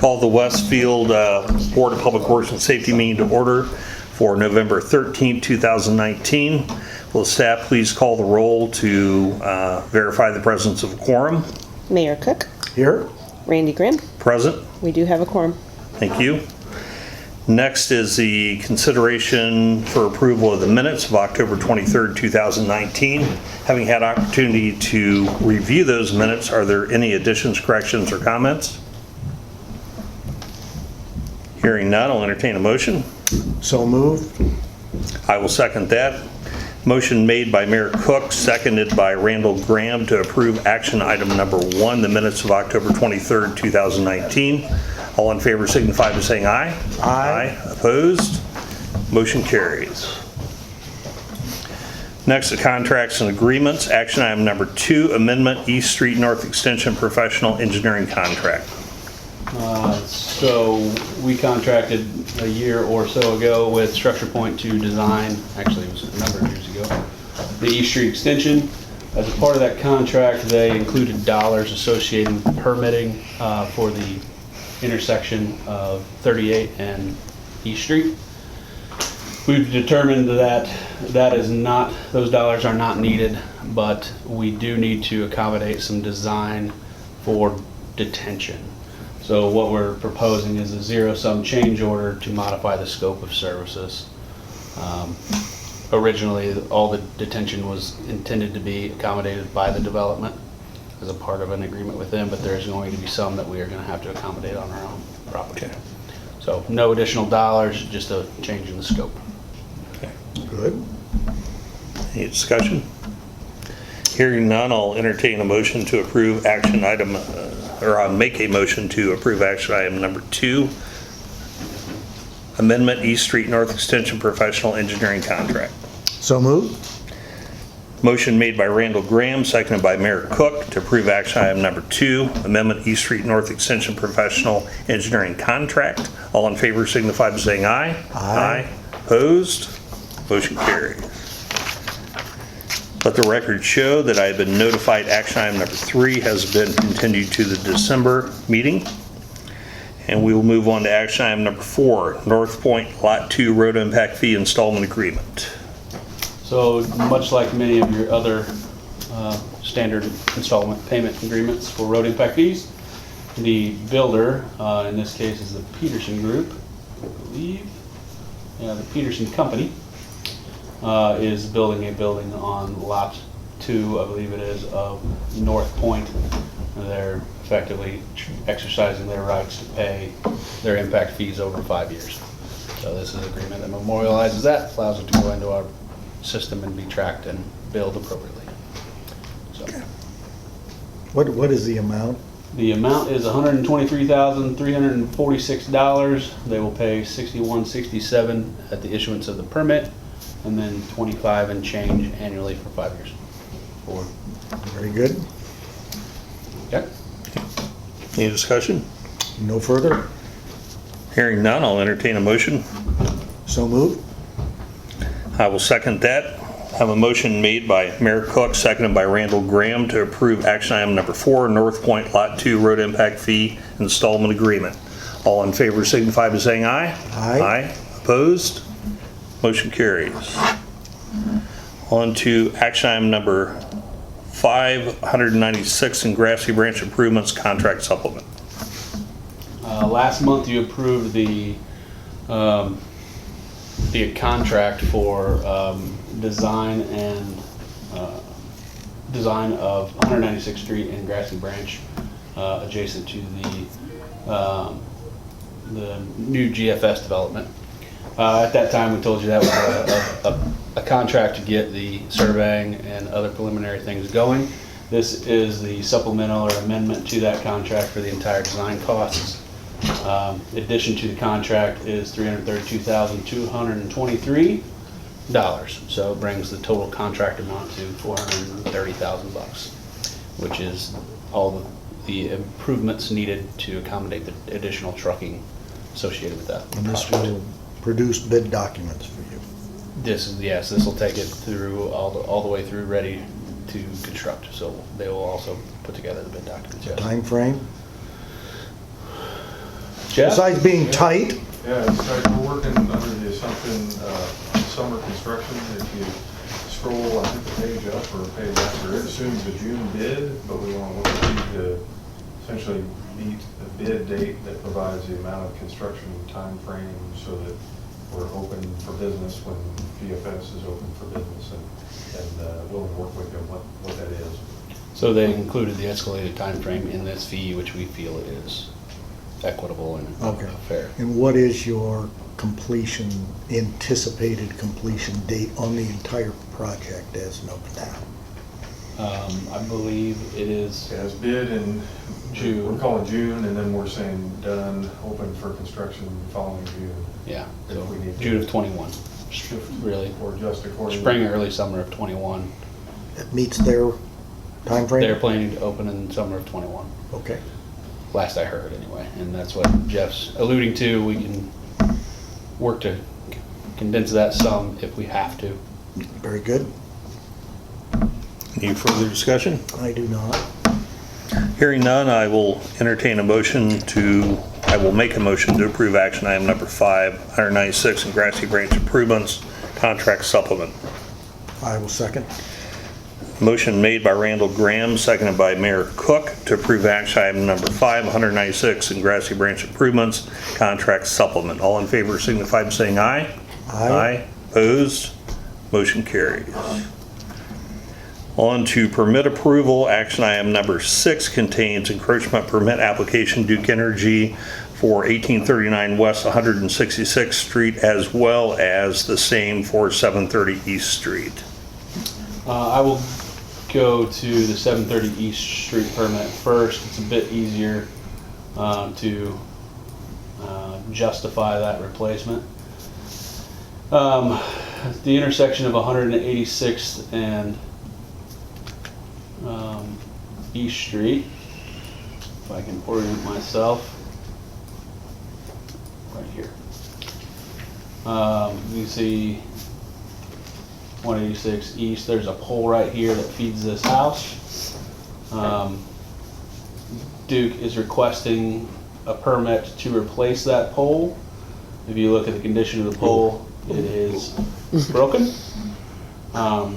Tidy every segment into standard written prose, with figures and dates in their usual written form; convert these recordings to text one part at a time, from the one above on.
Call the Westfield Board of Public Works and Safety meeting to order for November 13th, 2019. Will the staff please call the roll to verify the presence of a quorum? Mayor Cook. Here. Randy Grimm. Present. We do have a quorum. Thank you. Next is the consideration for approval of the minutes of October 23rd, 2019. Having had opportunity to review those minutes, are there any additions, corrections, or comments? Hearing none, I'll entertain a motion. So moved. I will second that. Motion made by Mayor Cook, seconded by Randall Graham to approve action item number 1, the minutes of October 23rd, 2019. All in favor signify by saying aye. Aye. Opposed? Motion carries. Next, the contracts and agreements. Action item number 2, amendment East Street North Extension Professional Engineering Contract. So we contracted a year or so ago with Structure Point to design, actually it was a number of years ago, the East Street Extension. As a part of that contract, they included dollars associated with permitting for the intersection of 38 and East Street. We've determined that those dollars are not needed, but we do need to accommodate some design for detention. So what we're proposing is a zero-sum change order to modify the scope of services. Originally, all the detention was intended to be accommodated by the development as a part of an agreement with them, but there's going to be some that we are going to have to accommodate on our own property. Okay. So no additional dollars, just a change in the scope. Okay. Good. Any discussion? Hearing none, I'll entertain a motion to approve action item, or I'll make a motion to approve action item number 2, amendment East Street North Extension Professional Engineering Contract. So moved. Motion made by Randall Graham, seconded by Mayor Cook to approve action item number 2, amendment East Street North Extension Professional Engineering Contract. All in favor signify by saying aye. Aye. Opposed? Motion carries. Let the record show that I have been notified action item number 3 has been continued to the December meeting. And we will move on to action item number 4, North Point Lot 2 Road Impact Fee Installment Agreement. So much like many of your other standard installment payment agreements for road impact fees, the builder, in this case is the Peterson Group, I believe, yeah, the Peterson Company, is building a building on Lot 2, I believe it is, of North Point. They're effectively exercising their rights to pay their impact fees over 5 years. So this is an agreement that memorializes that, allows it to go into our system and be tracked and billed appropriately. So What is the amount? the amount is $123,346. They will pay $61.67 at the issuance of the permit, and then $25 and change annually for 5 years. Forward. Very good. Okay. Any discussion? No further. Hearing none, I'll entertain a motion. So moved. I will second that. I have a motion made by Mayor Cook, seconded by Randall Graham to approve action item number 4, North Point Lot 2 Road Impact Fee Installment Agreement. All in favor signify by saying aye. Aye. Aye. Opposed? Motion carries. On to action item number 5, 196 in Grassy Branch Improvements Contract Supplement. Last month you approved the contract for design of 196th Street and Grassy Branch, adjacent to the new GFS development. At that time, we told you that was a contract to get the surveying and other preliminary things going. This is the supplemental or amendment to that contract for the entire design costs. Addition to the contract is $332,223. So it brings the total contract amount to $430,000, which is all the improvements needed to accommodate the additional trucking associated with that. And this project. will produce bid documents for you. This will take it through all the way through, ready to construct. So they will also put together the bid documents. Yes. Time frame? Jeff? Besides being tight, Yeah, it's like we're working under the assumption summer construction. If you scroll, I think the page up or page after, it assumes a June bid, but we want to look at to essentially meet a bid date that provides the amount of construction time frame so that we're open for business when PFS is open for business and willing to work with them what that is. So they included the escalated time frame in this fee, which we feel is equitable and Okay. fair. and what is your completion, anticipated completion date on the entire project as of now? I believe it is, As bid in June. We're calling June, and then we're saying done, open for construction following June. yeah, so If we need to. June of 21, really. Or just according. Spring or early summer of 21. It meets their timeframe? They're planning to open in summer of 21, Okay, last I heard anyway. And that's what Jeff's alluding to. We can work to condense that some if we have to. very good. Any further discussion? I do not. Hearing none, I will make a motion to approve action item number 5, 196 and Grassy Branch improvements, contract supplement. I will second. Motion made by Randall Graham, seconded by Mayor Cook to approve action item number 5, 196 and Grassy Branch improvements, contract supplement. All in favor signify by saying aye. Aye. Opposed? Motion carries. On to permit approval. Action item number 6 contains encroachment permit application Duke Energy for 1839 West 166th Street as well as the same for 730 East Street. I will go to the 730 East Street permit first. It's a bit easier to justify that replacement. The intersection of 186th and East Street, if I can orient myself, right here. You see 186 East, there's a pole right here that feeds this house. Duke is requesting a permit to replace that pole. If you look at the condition of the pole, it is broken.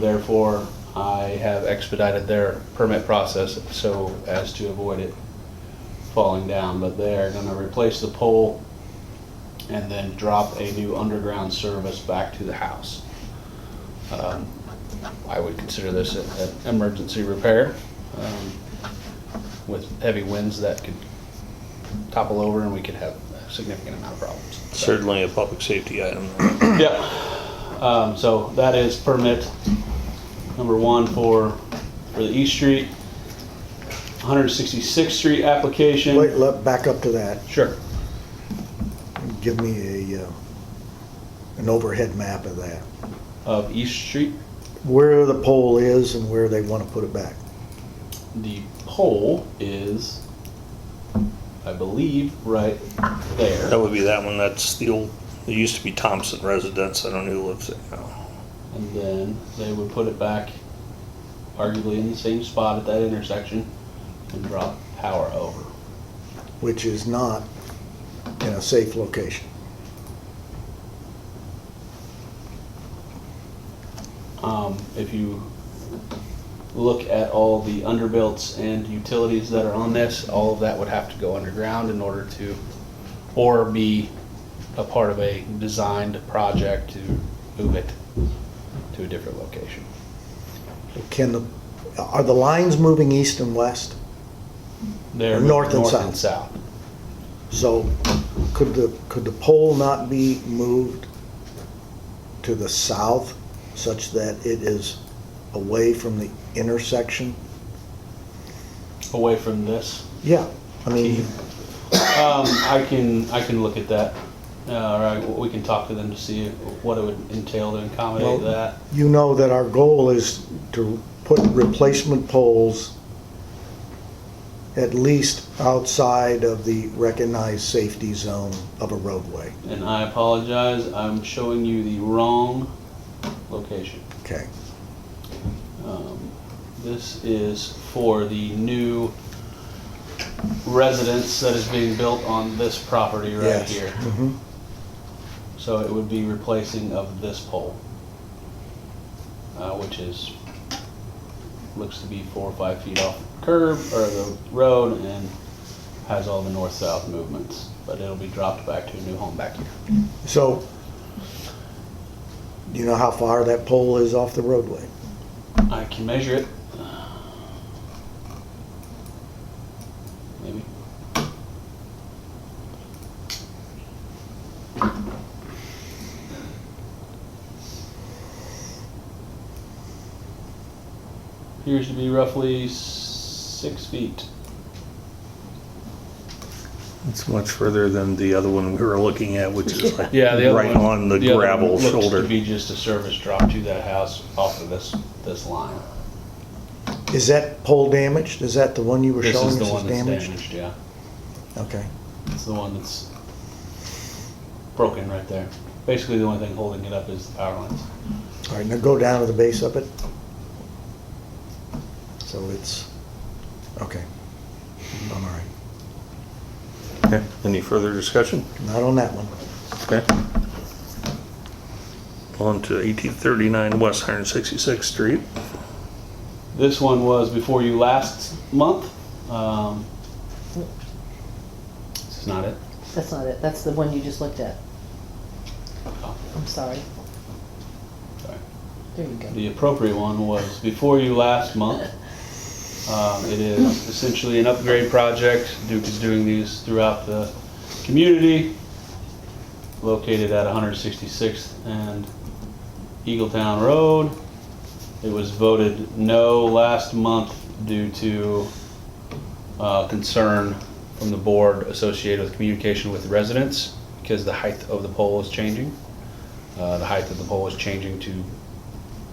Therefore, I have expedited their permit process so as to avoid it falling down. But they're gonna replace the pole and then drop a new underground service back to the house. I would consider this an emergency repair with heavy winds that could topple over and we could have a significant amount of problems. Certainly a public safety item. Yeah. So that is permit number 1 for the East Street, 166th Street application. Wait, back up to that. Sure. Give me an overhead map of that. Of East Street. Where the pole is and where they want to put it back. The Pole is, I believe, right That there. would be that one. That's the old, it used to be Thompson residence. I don't know who lives there now. And then they would put it back arguably in the same spot at that intersection and drop power over. Which is not in a safe location. If you look at all the underbuilts and utilities that are on this, all of that would have to go underground in order to, or be a part of a designed project to move it to a different location. Are the lines moving east and west? They're North and and south. south. So could the pole not be moved to the south such that it is away from the intersection? Away from this. Yeah, I mean, I can look at that. We can talk to them to see what it would entail to accommodate Well, that. you know that our goal is to put replacement poles at least outside of the recognized safety zone of a roadway. And I apologize, I'm showing you the wrong location. Okay. This is for the new residence that is being built on this property right Yes. here. Mhm. So it would be replacing of this pole, which is, looks to be 4 or 5 feet off the curb, or the road, and has all the north-south movements. But it'll be dropped back to a new home back here. So, do you know how far that pole is off the roadway? I can measure it. Maybe. Appears to be roughly 6 feet. It's much further than the other one we were looking at, which is like Yeah, the other right one, on the other one gravel looks shoulder. to be just a service drop to that house off of this line. Is that pole damaged? Is that the one you were This showing is us the is one that's damaged? damaged, yeah. Okay. It's the one that's broken right there. Basically, the only thing holding it up is the power lines. All right, now go down to the base of it. So it's, okay. I'm all right. Okay, any further discussion? Not on that one. Okay. On to 1839 West 166th Street. This one was before you last month. This is not it. That's not it. That's the one you just looked at. Oh, I'm sorry. sorry. There you go. The appropriate one was before you last month. It is essentially an upgrade project. Duke is doing these throughout the community. Located at 166th and Eagletown Road. It was voted no last month due to concern from the board associated with communication with residents because the height of the pole is changing. The height of the pole is changing to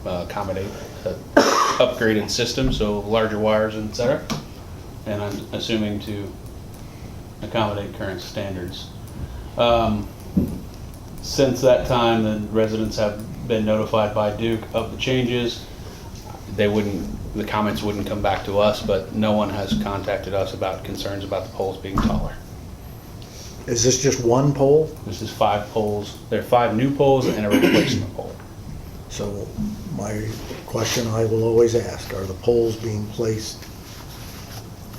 accommodate the upgraded system, so larger wires, and et cetera. And I'm assuming to accommodate current standards. Since that time, the residents have been notified by Duke of the changes. The comments wouldn't come back to us, but no one has contacted us about concerns about the poles being taller. Is this just one pole? This is 5 poles. There are 5 new poles and a replacement pole. So my question I will always ask, are the poles being placed?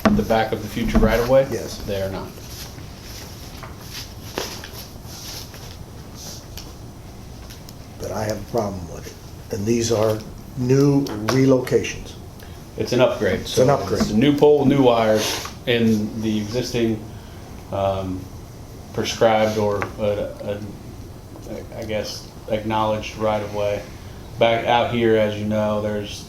At the back of the future right-of-way? Yes. They are not. That I have a problem with it. And these are new relocations. It's an upgrade. It's an upgrade. It's a new pole, new wires in the existing prescribed or I guess acknowledged right-of-way. Back out here, as you know, there's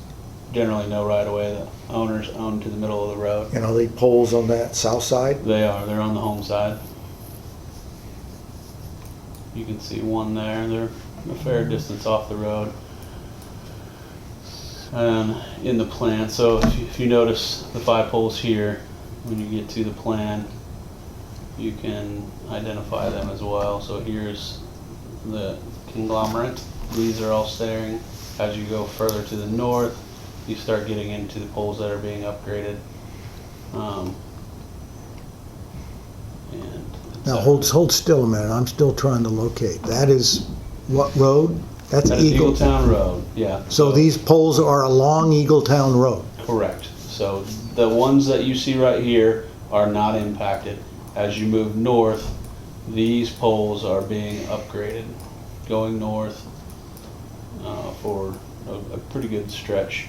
generally no right-of-way. The owners own to the middle of the road. And are the poles on that south side? They're on the home side. You can see one there. They're a fair distance off the road. In the plan, so if you notice the 5 poles here, when you get to the plan, you can identify them as well. So here's the conglomerate. These are all staying. As you go further to the north, you start getting into the poles that are being upgraded. Now, hold still a minute, I'm still trying to locate. That is what road? That's That is Eagle. Eagletown Road, yeah. So these poles are along Eagletown Road? Correct. So the ones that you see right here are not impacted. As you move north, these poles are being upgraded, going north for a pretty good stretch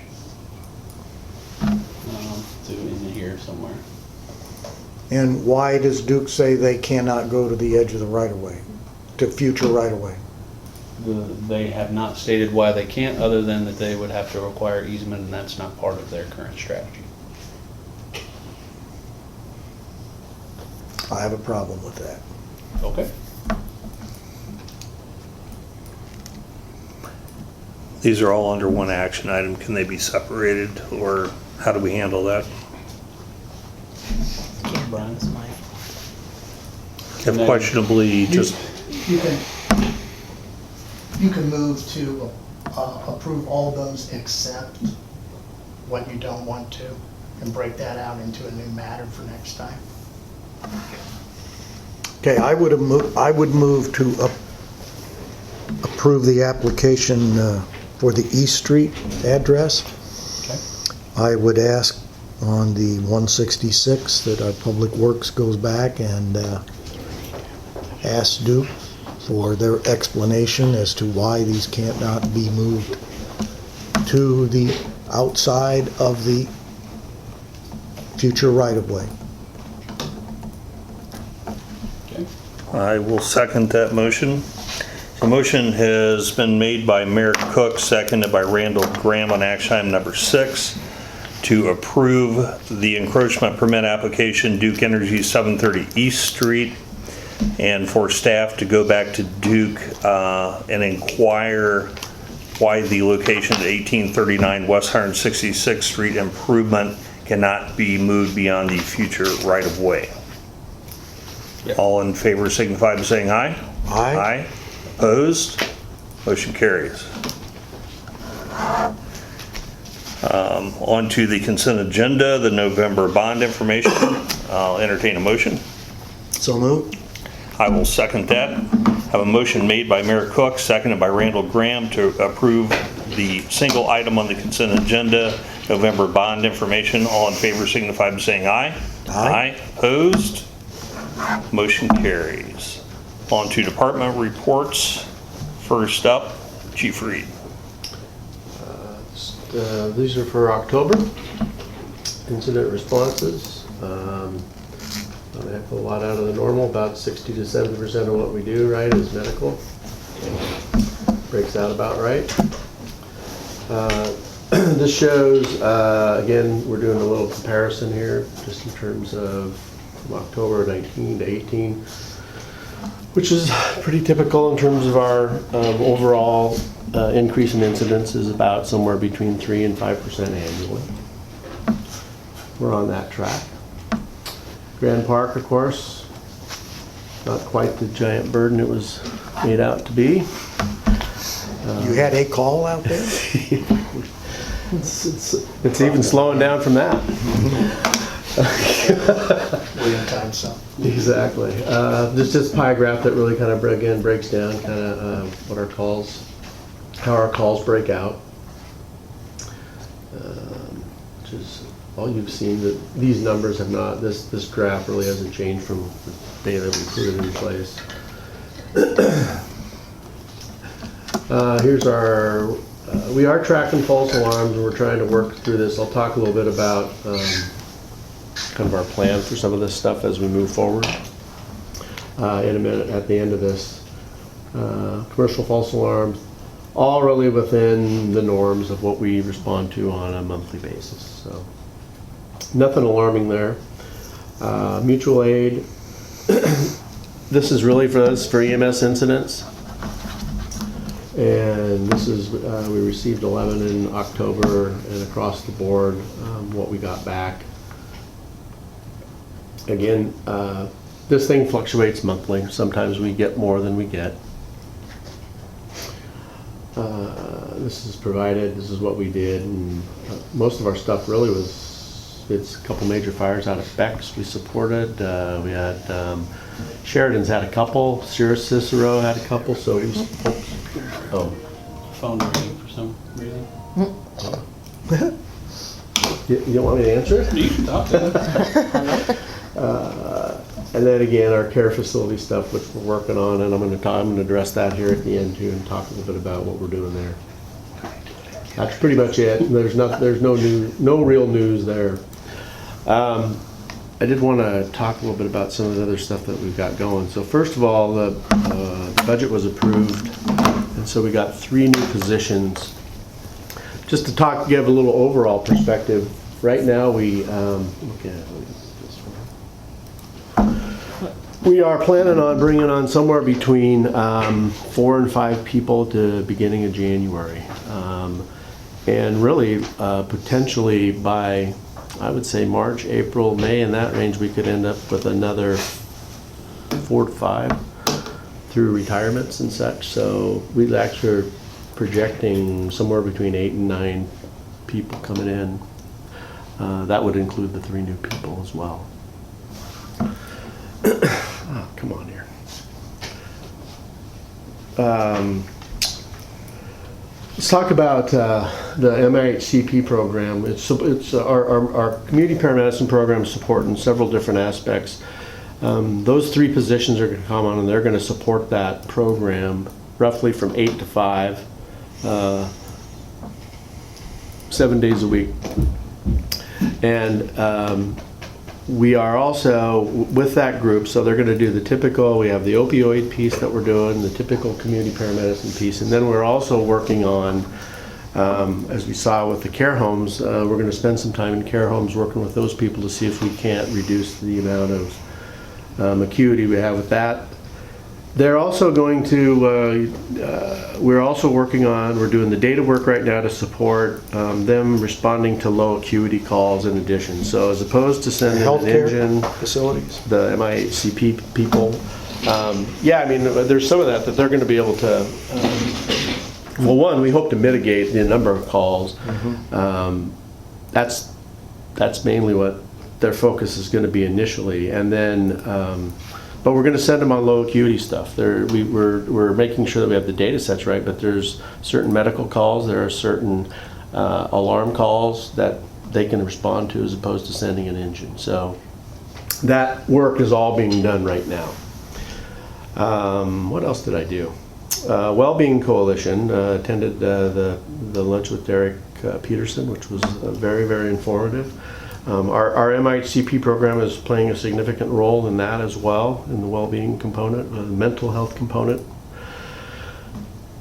to in here somewhere. And why does Duke say they cannot go to the edge of the right-of-way, to future right-of-way? They have not stated why they can't, other than that they would have to require easement, and that's not part of their current strategy. I have a problem with that. Okay. These are all under one action item. Can they be separated, or how do we handle that? Brian? That's my If questionably, just, You can move to approve all those except what you don't want to. and break that out into a new matter for next time. Okay, I would move to approve the application for the East Street address. I would ask on the 166 that our Public Works goes back and ask Duke for their explanation as to why these can't not be moved to the outside of the future right-of-way. I will second that motion. The motion has been made by Mayor Cook, seconded by Randall Graham on action item number 6 to approve the encroachment permit application Duke Energy 730 East Street, and for staff to go back to Duke and inquire why the location at 1839 West 166th Street improvement cannot be moved beyond the future right-of-way. Yep. All in favor signify by saying aye. Aye. Aye. Opposed? Motion carries. On to the consent agenda, the November bond information. I'll entertain a motion. So moved. I will second that. Have a motion made by Mayor Cook, seconded by Randall Graham to approve the single item on the consent agenda, November bond information. All in favor signify by saying aye. Aye. Opposed? Motion carries. On to department reports. First up, Chief Reed. These are for October. Incident responses. Not a heck of a lot out of the normal. About 60 to 70% of what we do, right, is medical. Breaks out about right. This shows, again, we're doing a little comparison here, just in terms of from October 19 to 18, which is pretty typical in terms of our overall increase in incidents is about somewhere between 3 and 5% annually. We're on that track. Grand Park, of course, not quite the giant burden it was made out to be. You had a call out there? It's even slowing down from that. William Time some. Exactly. This is a pie graph that really kind of breaks down kind of what our calls, how our calls break out. Which is all you've seen. That these numbers have not. This graph really hasn't changed from the day that we put it in place. Here's our. We are tracking false alarms, and we're trying to work through this. I'll talk a little bit about kind of our plan for some of this stuff as we move forward in a minute at the end of this. Commercial false alarms, all really within the norms of what we respond to on a monthly basis. So nothing alarming there. Mutual aid, this is really for us for EMS incidents. And this is, we received 11 in October, and across the board, what we got back. Again, this thing fluctuates monthly. Sometimes we get more than we get. This is provided, this is what we did, and most of our stuff really was, it's a couple major fires out of Bex we supported. We had, Sheridan's had a couple, Cicero had a couple, so he was, oh. Phone ringing for some reason. You don't want me to answer it? You can talk to them. And then again, our care facility stuff, which we're working on, and I'm going to address that here at the end too, and talk a little bit about what we're doing there. That's pretty much it. There's no real news there. I did want to talk a little bit about some of the other stuff that we've got going. So first of all, the budget was approved, and so we got 3 new positions. Just to give a little overall perspective. Right now, we we are planning on bringing on somewhere between 4 and 5 people at the beginning of January. And really, potentially by, I would say March, April, May, in that range, we could end up with another 4 to 5 through retirements and such. So we actually are projecting somewhere between 8 and 9 people coming in. That would include the 3 new people as well. Oh, come on here. Let's talk about the MIHCP program. It's our community paramedicine program is supporting several different aspects. Those 3 positions are going to come on, and they're going to support that program roughly from 8 to 5, 7 days a week. And we are also with that group, so they're going to do the typical, we have the opioid piece that we're doing, the typical community paramedicine piece, and then we're also working on, as we saw with the care homes, we're going to spend some time in care homes working with those people to see if we can't reduce the amount of acuity we have with that. They're also going to, we're also working on, we're doing the data work right now to support them responding to low acuity calls in addition. So as opposed to sending an Healthcare engine, facilities. the MIHCP people, yeah, I mean, there's some of that they're going to be able to, well, one, we hope to mitigate the number of calls. That's mainly what their focus is going to be initially. And then, but we're going to send them on low acuity stuff. We're making sure that we have the data sets right, but there's certain medical calls, there are certain alarm calls that they can respond to as opposed to sending an engine. So that work is all being done right now. What else did I do? Wellbeing Coalition, attended the lunch with Derek Peterson, which was very, very informative. Our MIHCP program is playing a significant role in that as well, in the well-being component, the mental health component.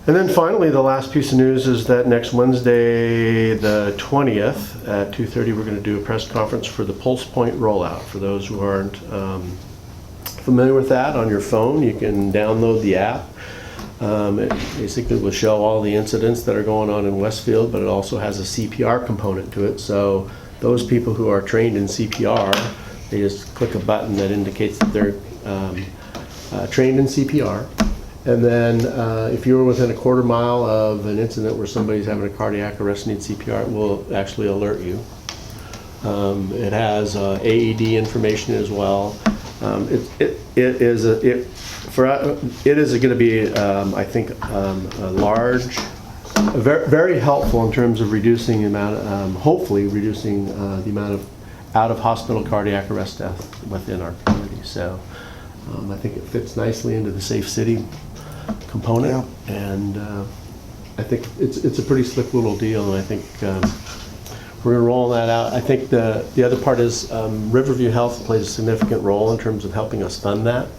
And then finally, the last piece of news is that next Wednesday, the 20th, at 2:30, we're going to do a press conference for the Pulse Point rollout. For those who aren't familiar with that, on your phone, you can download the app. It basically will show all the incidents that are going on in Westfield, but it also has a CPR component to it. So those people who are trained in CPR, they just click a button that indicates that they're trained in CPR. And then if you're within a quarter mile of an incident where somebody's having a cardiac arrest and needs CPR, it will actually alert you. It has AED information as well. It is going to be, I think, a large, very helpful in terms of reducing the amount, hopefully reducing the amount of out-of-hospital cardiac arrest death within our community. So I think it fits nicely into the Safe City component, and I think it's a pretty slick little deal, and I think we're going to roll that out. I think the other part is Riverview Health plays a significant role in terms of helping us fund that,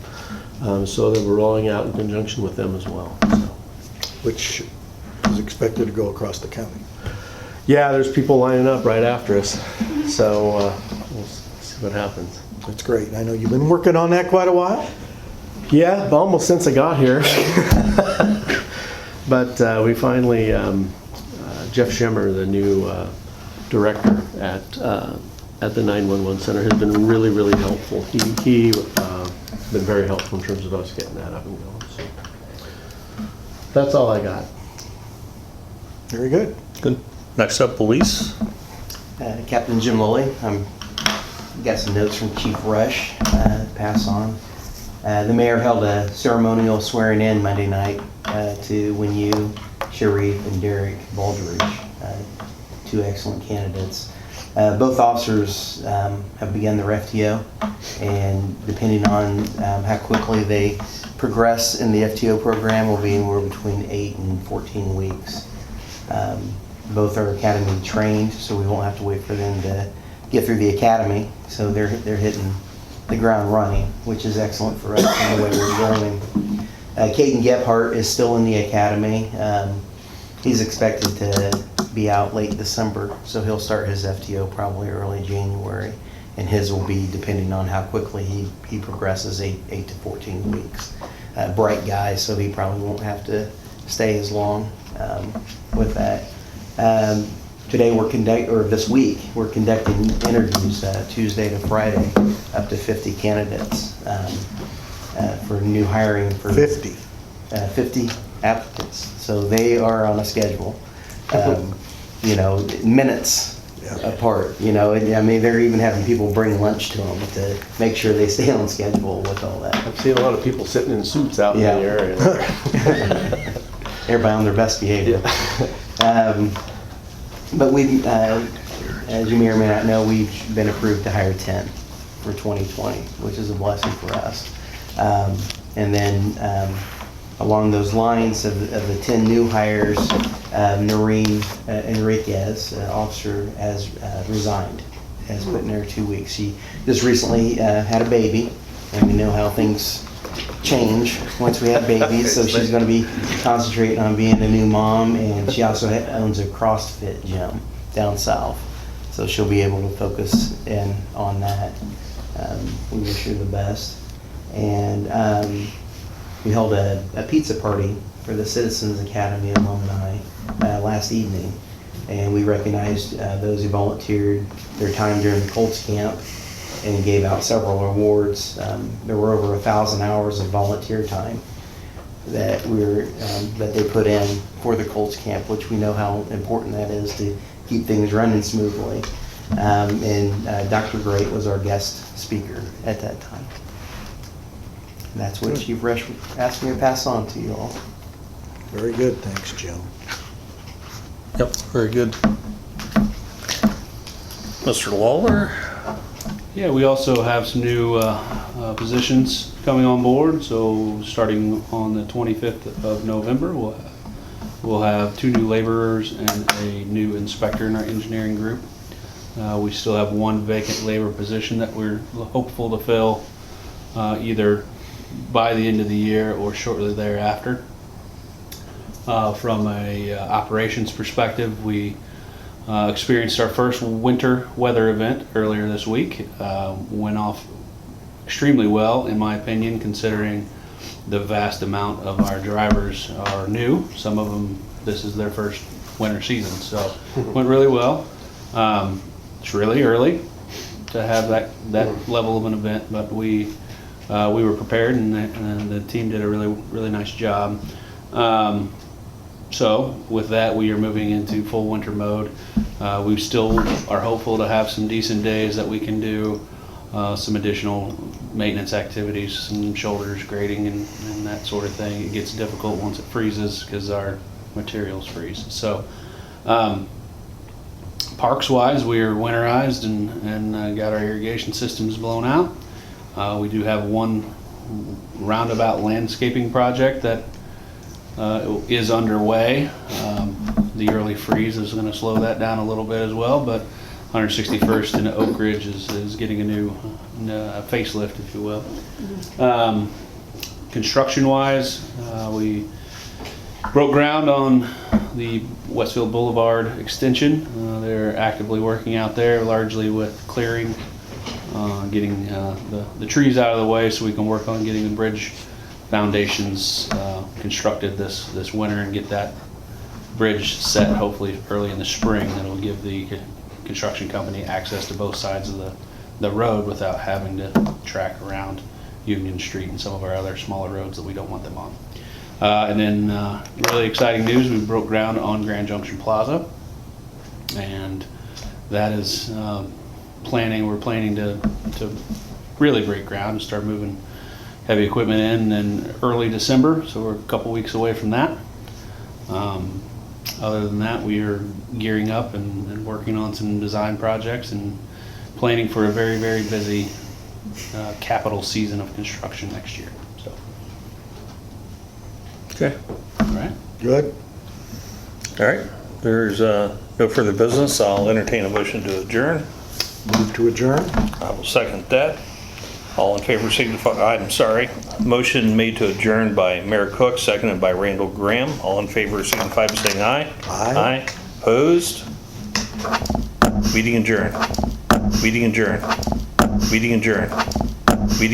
so that we're rolling out in conjunction with them as well. So. Which is expected to go across the county. Yeah, there's people lining up right after us, so we'll see what happens. That's great. I know you've been working on that quite a while. Yeah, almost since I got here. But we finally, Jeff Schimmer, the new director at the 911 center, has been really, really helpful. He been very helpful in terms of us getting that up and going. So that's all I got. Very good. Good. Next up, police. Captain Jim Lilly. Got some notes from Chief Rush to pass on. The mayor held a ceremonial swearing in Monday night to Winyu, Sharif, and Derek Baldridge, 2 excellent candidates. Both officers have begun their FTO, and depending on how quickly they progress in the FTO program, will be anywhere between 8 and 14 weeks. Both are academy trained, so we won't have to wait for them to get through the academy. So they're hitting the ground running, which is excellent for us in the way we're going. Caden Gebhardt is still in the academy. He's expected to be out late December, so he'll start his FTO probably early January, and his will be depending on how quickly he progresses, 8 to 14 weeks. Bright guy, so he probably won't have to stay as long with that. Today this week we're conducting interviews Tuesday to Friday, up to 50 candidates for new hiring for 50 applicants. So they are on a schedule. Minutes apart, you know, and I mean, they're even having people bring lunch to them to make sure they stay on schedule with all that. I've seen a lot of people sitting in suits out in the Yeah. area. Everybody on their best behavior. But we, as you may or may not know, we've been approved to hire 10 for 2020, which is a blessing for us. And then along those lines of the 10 new hires, Noreen Enriquez, officer, has resigned, has put in her 2 weeks. She just recently had a baby, and we know how things change once we have babies, so she's going to be concentrating on being a new mom, and she also owns a CrossFit gym down south, so she'll be able to focus in on that. We wish her the best. And we held a pizza party for the Citizens Academy alumni last evening, and we recognized those who volunteered their time during the Colts camp and gave out several awards. There were over 1,000 hours of volunteer time that that they put in for the Colts camp, which we know how important that is to keep things running smoothly. And Dr. Great was our guest speaker at that time. And that's what Chief Resch asked me to pass on to you all. Very good, thanks, Jim. Yep, very good. Mr. Lawler? Yeah, we also have some new positions coming on board. So starting on the 25th of November, we'll have 2 new laborers and a new inspector in our engineering group. We still have 1 vacant labor position that we're hopeful to fill either by the end of the year or shortly thereafter. From a operations perspective, we experienced our first winter weather event earlier this week. Went off extremely well, in my opinion, considering the vast amount of our drivers are new. Some of them, this is their first winter season, so went really well. It's really early to have that level of an event, but we were prepared, and the team did a really nice job. So with that, we are moving into full winter mode. We still are hopeful to have some decent days that we can do some additional maintenance activities, some shoulders, grading, and that sort of thing. It gets difficult once it freezes because our materials freeze. So parks-wise, we are winterized and got our irrigation systems blown out. We do have 1 roundabout landscaping project that is underway. The early freeze is going to slow that down a little bit as well, but 161st and Oak Ridge is getting a new facelift, if you will. Construction-wise, we broke ground on the Westfield Boulevard extension. They're actively working out there, largely with clearing, getting the trees out of the way so we can work on getting the bridge foundations constructed this winter and get that bridge set hopefully early in the spring. That'll give the construction company access to both sides of the road without having to track around Union Street and some of our other smaller roads that we don't want them on. And then really exciting news, we broke ground on Junction Plaza, and that is we're planning to really break ground and start moving heavy equipment in early December, so we're a couple weeks away from that. Other than that, we are gearing up and working on some design projects and planning for a very, very busy capital season of construction next year. So, Okay. all right. Good. All right. There's no further business. I'll entertain a motion to adjourn. Move to adjourn? I will second that. All in favor signify, motion made to adjourn by Mayor Cook, seconded by Randall Graham. All in favor signify by saying aye. Aye. Opposed? Meeting adjourned. Meeting adjourned. Meeting adjourned. Meeting